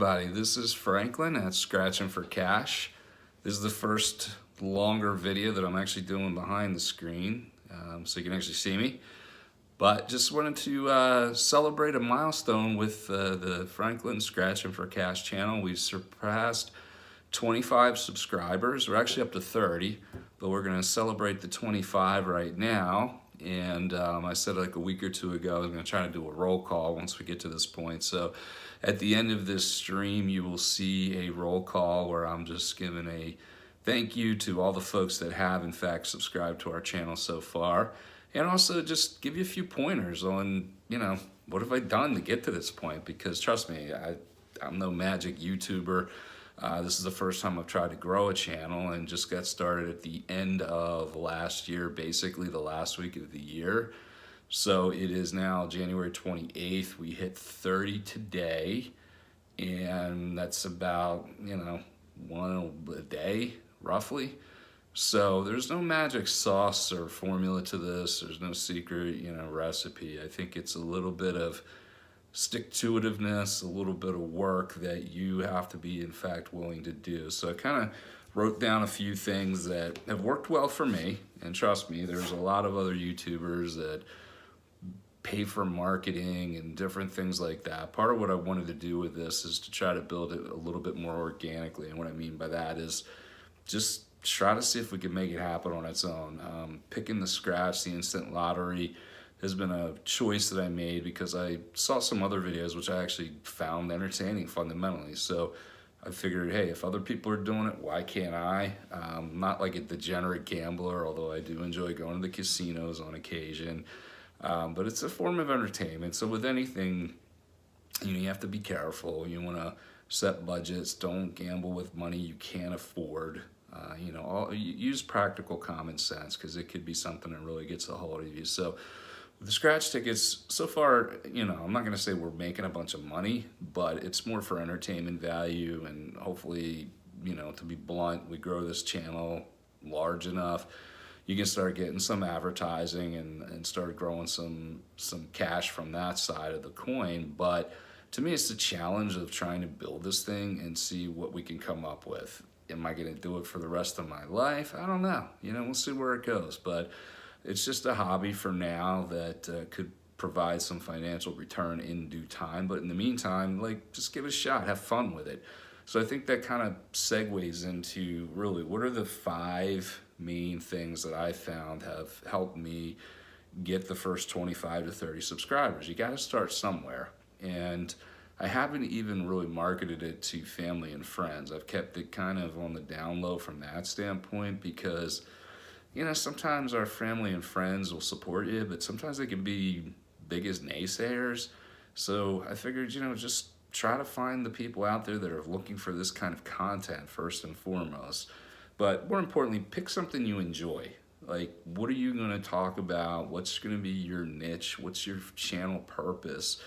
everybody, this is Franklin at Scratching for Cash. This is the first longer video that I'm actually doing behind the screen, so you can actually see me. But just wanted to celebrate a milestone with the Franklin Scratching for Cash channel. We've surpassed 25 subscribers. We're actually up to 30, but we're going to celebrate the 25 right now. And I said like a week or two ago, I'm going to try to do a roll call once we get to this point. So at the end of this stream, you will see a roll call where I'm just giving a thank you to all the folks that have in fact subscribed to our channel so far. And also just give you a few pointers on, what have I done to get to this point? Because trust me, I'm no magic YouTuber. This is the first time I've tried to grow a channel and just got started at the end of last year, basically the last week of the year. So it is now January 28th. We hit 30 today, and that's about, one a day, roughly. So there's no magic sauce or formula to this. There's no secret, recipe. I think it's a little bit of stick-to-itiveness, a little bit of work that you have to be, in fact, willing to do. So I kind of wrote down a few things that have worked well for me. And trust me, there's a lot of other YouTubers that pay for marketing and different things like that. Part of what I wanted to do with this is to try to build it a little bit more organically. And what I mean by that is just try to see if we can make it happen on its own. Picking the scratch, the instant lottery, has been a choice that I made because I saw some other videos which I actually found entertaining fundamentally. So I figured, hey, if other people are doing it, why can't I? Not like a degenerate gambler, although I do enjoy going to the casinos on occasion. But it's a form of entertainment. So with anything, you have to be careful. You want to set budgets. Don't gamble with money you can't afford. Use practical common sense because it could be something that really gets a hold of you. So the scratch tickets, so far, I'm not going to say we're making a bunch of money, but it's more for entertainment value, and hopefully, to be blunt, we grow this channel large enough, you can start getting some advertising and start growing some cash from that side of the coin. But to me, it's the challenge of trying to build this thing and see what we can come up with. Am I going to do it for the rest of my life? I don't know. We'll see where it goes. But it's just a hobby for now that could provide some financial return in due time. But in the meantime, just give it a shot, have fun with it. So I think that kind of segues into really what are the 5 main things that I found have helped me get the first 25 to 30 subscribers. You got to start somewhere. And I haven't even really marketed it to family and friends. I've kept it kind of on the down low from that standpoint because sometimes our family and friends will support you, but sometimes they can be big as naysayers. So I figured, just try to find the people out there that are looking for this kind of content first and foremost. But more importantly, pick something you enjoy. Like, what are you going to talk about? What's going to be your niche? What's your channel purpose?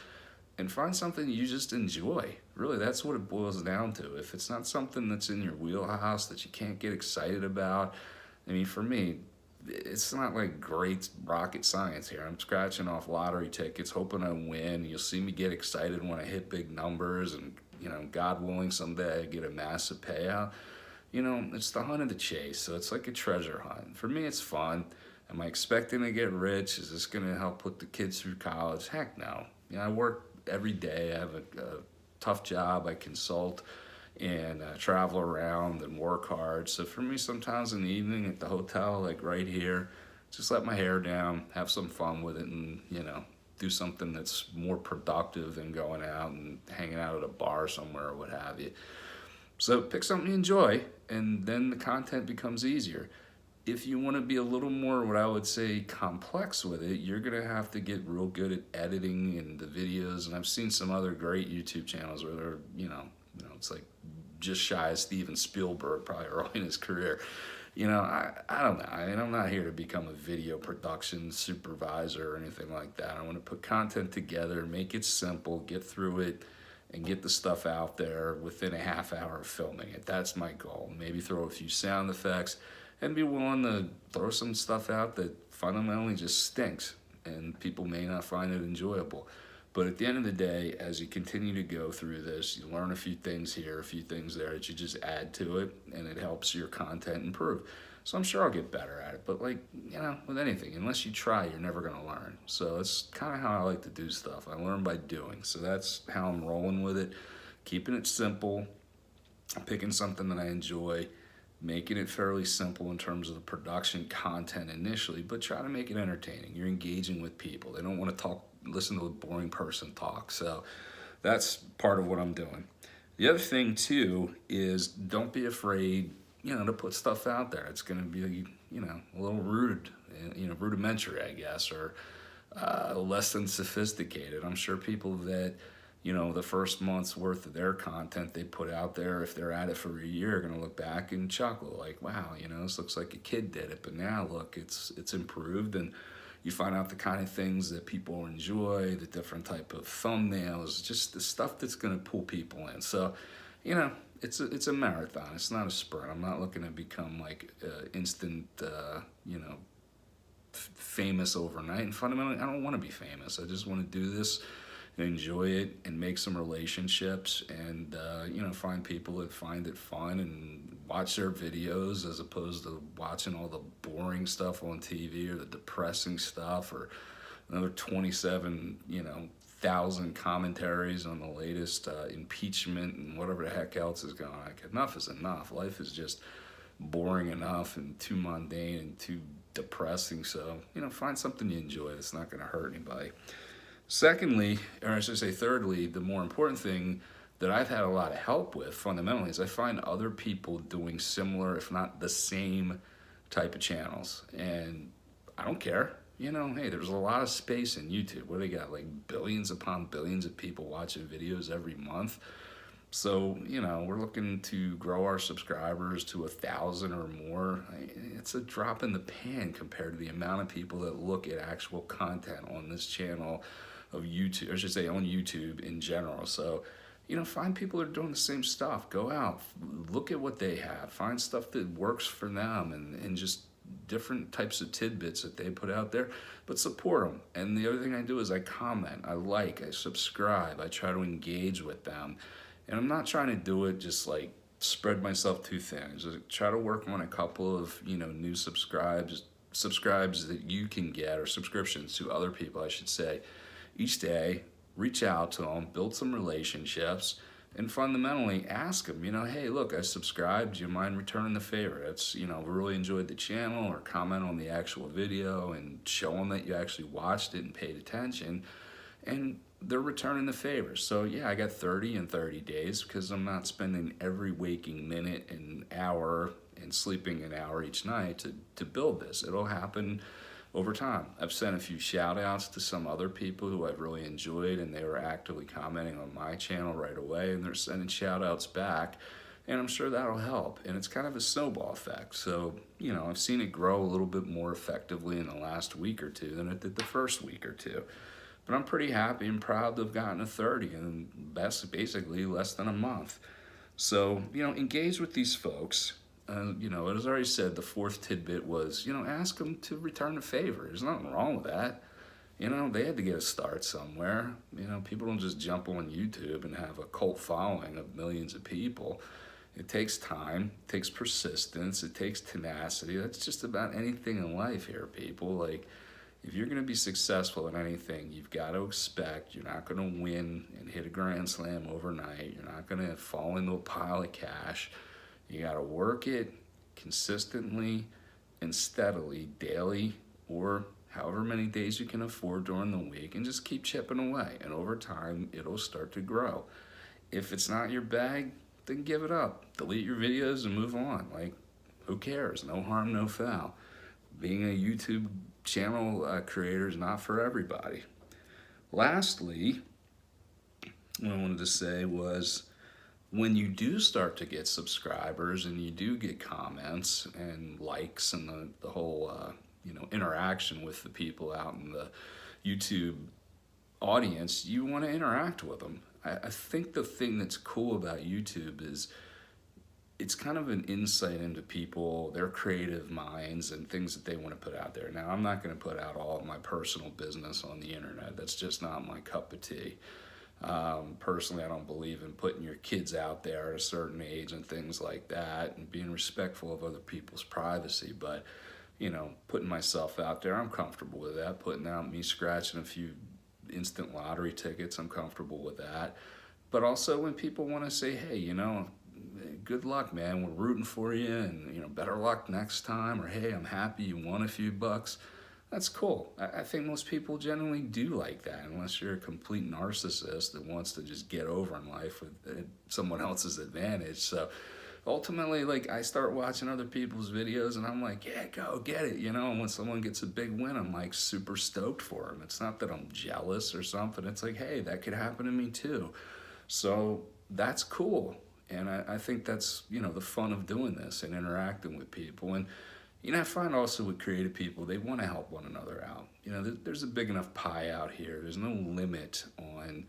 And find something you just enjoy. Really, that's what it boils down to. If it's not something that's in your wheelhouse that you can't get excited about, for me, it's not like great rocket science here. I'm scratching off lottery tickets, hoping I win. You'll see me get excited when I hit big numbers and, God willing, someday I get a massive payout. It's the hunt of the chase, so it's like a treasure hunt. For me, it's fun. Am I expecting to get rich? Is this going to help put the kids through college? Heck no. I work every day. I have a tough job. I consult and travel around and work hard. So for me, sometimes in the evening at the hotel, like right here, just let my hair down, have some fun with it, and do something that's more productive than going out and hanging out at a bar somewhere or what have you. So pick something you enjoy, and then the content becomes easier. If you want to be a little more, what I would say, complex with it, you're going to have to get real good at editing and the videos. And I've seen some other great YouTube channels where they're, it's like just shy of Steven Spielberg probably early in his career. I don't know. I'm not here to become a video production supervisor or anything like that. I want to put content together, make it simple, get through it, and get the stuff out there within a half hour of filming it. That's my goal. Maybe throw a few sound effects and be willing to throw some stuff out that fundamentally just stinks and people may not find it enjoyable. But at the end of the day, as you continue to go through this, you learn a few things here, a few things there that you just add to it, and it helps your content improve. So I'm sure I'll get better at it. But like, with anything, unless you try, you're never going to learn. So that's kind of how I like to do stuff. I learn by doing. So that's how I'm rolling with it. Keeping it simple, picking something that I enjoy, making it fairly simple in terms of the production content initially, but try to make it entertaining. You're engaging with people. They don't want to listen to a boring person talk. So that's part of what I'm doing. The other thing too is don't be afraid, to put stuff out there. It's going to be, a little rudimentary, I guess, or less than sophisticated. I'm sure people that, the first month's worth of their content they put out there, if they're at it for a year, are going to look back and chuckle like, wow, this looks like a kid did it, but now look, it's improved, and you find out the kind of things that people enjoy, the different type of thumbnails, just the stuff that's going to pull people in. So, it's a marathon. It's not a sprint. I'm not looking to become like instant, famous overnight. And fundamentally, I don't want to be famous. I just want to do this and enjoy it and make some relationships and, find people that find it fun and watch their videos as opposed to watching all the boring stuff on TV or the depressing stuff or another 27,000 commentaries on the latest impeachment and whatever the heck else is going on. Like, enough is enough. Life is just boring enough and too mundane and too depressing. So, find something you enjoy that's not going to hurt anybody. Secondly, or I should say thirdly, the more important thing that I've had a lot of help with fundamentally is I find other people doing similar, if not the same type of channels. And I don't care. Hey, there's a lot of space in YouTube. What do they got? Like billions upon billions of people watching videos every month. So, we're looking to grow our subscribers to 1,000 or more. It's a drop in the pan compared to the amount of people that look at actual content on this channel of YouTube, or I should say on YouTube in general. So, find people that are doing the same stuff. Go out, look at what they have, find stuff that works for them, and just different types of tidbits that they put out there, but support them. And the other thing I do is I comment, I like, I subscribe, I try to engage with them. And I'm not trying to do it just like spread myself too thin. Just try to work on a couple of, new subscribes that you can get, or subscriptions to other people, I should say, each day. Reach out to them, build some relationships, and fundamentally ask them, hey, look, I subscribed. Do you mind returning the favor? It's, really enjoyed the channel, or comment on the actual video and show them that you actually watched it and paid attention. And they're returning the favor. So yeah, I got 30 in 30 days because I'm not spending every waking minute and hour and sleeping an hour each night to build this. It'll happen over time. I've sent a few shout outs to some other people who I've really enjoyed, and they were actively commenting on my channel right away, and they're sending shout outs back, and I'm sure that'll help. And it's kind of a snowball effect. So, I've seen it grow a little bit more effectively in the last week or two than it did the first week or two. But I'm pretty happy and proud to have gotten to 30 in basically less than a month. So, engage with these folks. As I already said, the fourth tidbit was, ask them to return the favor. There's nothing wrong with that. They had to get a start somewhere. People don't just jump on YouTube and have a cult following of millions of people. It takes time, it takes persistence, it takes tenacity. That's just about anything in life here, people. Like, if you're going to be successful in anything, you've got to expect you're not going to win and hit a grand slam overnight. You're not going to fall into a pile of cash. You got to work it consistently and steadily, daily, or however many days you can afford during the week, and just keep chipping away. And over time, it'll start to grow. If it's not your bag, then give it up. Delete your videos and move on. Like, who cares? No harm, no foul. Being a YouTube channel creator is not for everybody. Lastly, what I wanted to say was, when you do start to get subscribers and you do get comments and likes and the whole interaction with the people out in the YouTube audience, you want to interact with them. I think the thing that's cool about YouTube is it's kind of an insight into people, their creative minds, and things that they want to put out there. Now, I'm not going to put out all of my personal business on the internet. That's just not my cup of tea. Personally, I don't believe in putting your kids out there at a certain age and things like that, and being respectful of other people's privacy. But, putting myself out there, I'm comfortable with that. Putting out me scratching a few instant lottery tickets, I'm comfortable with that. But also when people want to say, hey, good luck, man, we're rooting for you, and better luck next time, or hey, I'm happy you won a few bucks. That's cool. I think most people generally do like that, unless you're a complete narcissist that wants to just get over in life with someone else's advantage. So ultimately, like, I start watching other people's videos and I'm like, yeah, go get it, and when someone gets a big win, I'm like super stoked for them. It's not that I'm jealous or something. It's like, hey, that could happen to me too. So that's cool. And I think that's, the fun of doing this and interacting with people. And, I find also with creative people, they want to help one another out. There's a big enough pie out here. There's no limit on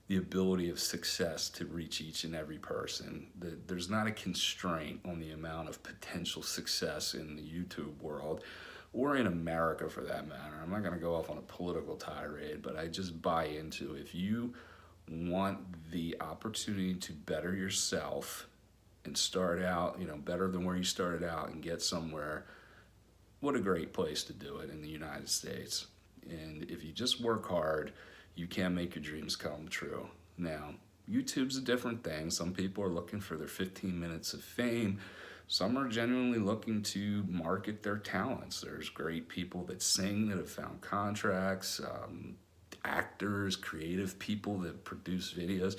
the ability of success to reach each and every person. There's not a constraint on the amount of potential success in the YouTube world, or in America for that matter. I'm not going to go off on a political tirade, but I just buy into, if you want the opportunity to better yourself and start out, better than where you started out and get somewhere, what a great place to do it in the United States. And if you just work hard, you can make your dreams come true. Now, YouTube's a different thing. Some people are looking for their 15 minutes of fame. Some are genuinely looking to market their talents. There's great people that sing that have found contracts, actors, creative people that produce videos.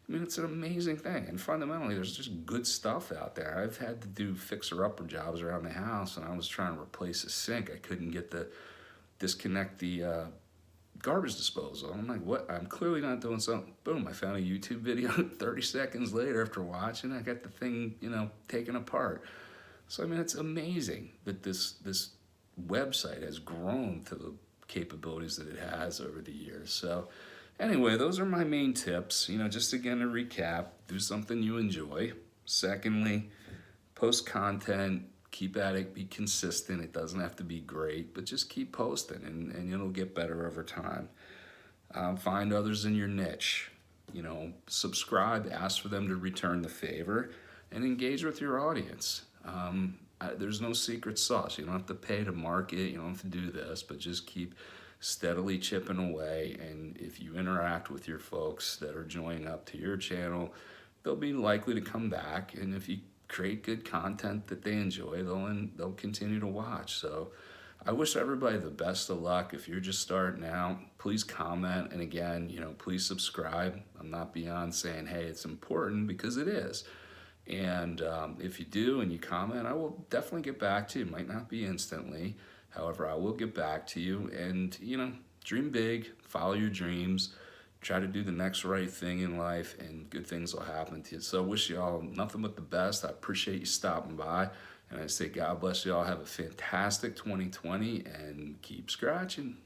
I mean, it's an amazing thing. And fundamentally, there's just good stuff out there. I've had to do fixer-upper jobs around the house, and I was trying to replace a sink. I couldn't disconnect the garbage disposal. I'm like, what? I'm clearly not doing something. Boom, I found a YouTube video. 30 seconds later, after watching, I got the thing, taken apart. So, I mean, it's amazing that this website has grown to the capabilities that it has over the years. So anyway, those are my main tips. Just again to recap, do something you enjoy. Secondly, post content, keep at it, be consistent. It doesn't have to be great, but just keep posting, and it'll get better over time. Find others in your niche. Subscribe, ask for them to return the favor, and engage with your audience. There's no secret sauce. You don't have to pay to market. You don't have to do this, but just keep steadily chipping away. And if you interact with your folks that are joining up to your channel, they'll be likely to come back. And if you create good content that they enjoy, they'll continue to watch. So I wish everybody the best of luck. If you're just starting out, please comment. And again, please subscribe. I'm not beyond saying, hey, it's important, because it is. And if you do and you comment, I will definitely get back to you. It might not be instantly. However, I will get back to you. And, dream big, follow your dreams, try to do the next right thing in life, and good things will happen to you. So I wish you all nothing but the best. I appreciate you stopping by. And I say God bless you all. Have a fantastic 2020 and keep scratching.